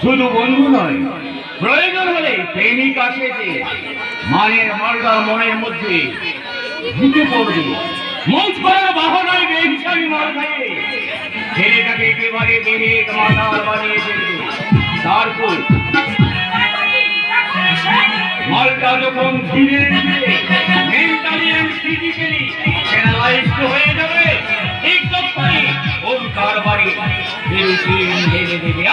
শুধু বন্ধু নয়, প্রয়োজন হলে প্রেমিক আছে যে মানের মালটা মনের মধ্যে ঢুকে পড়বে। মঞ্চ করার বাহনায় বেহিসাবি মাল খাইয়ে ছেলেটাকে একেবারে দেহে মাতাল বানিয়ে ফেলবে। তারপর মালটা যখন ধীরে ধীরে মেন্টালি এন্ড ফিজিক্যালি প্যারালাইজড হয়ে যাবে, ঠিক তখনই ওর তার বাড়ি ঢেলে দেবে।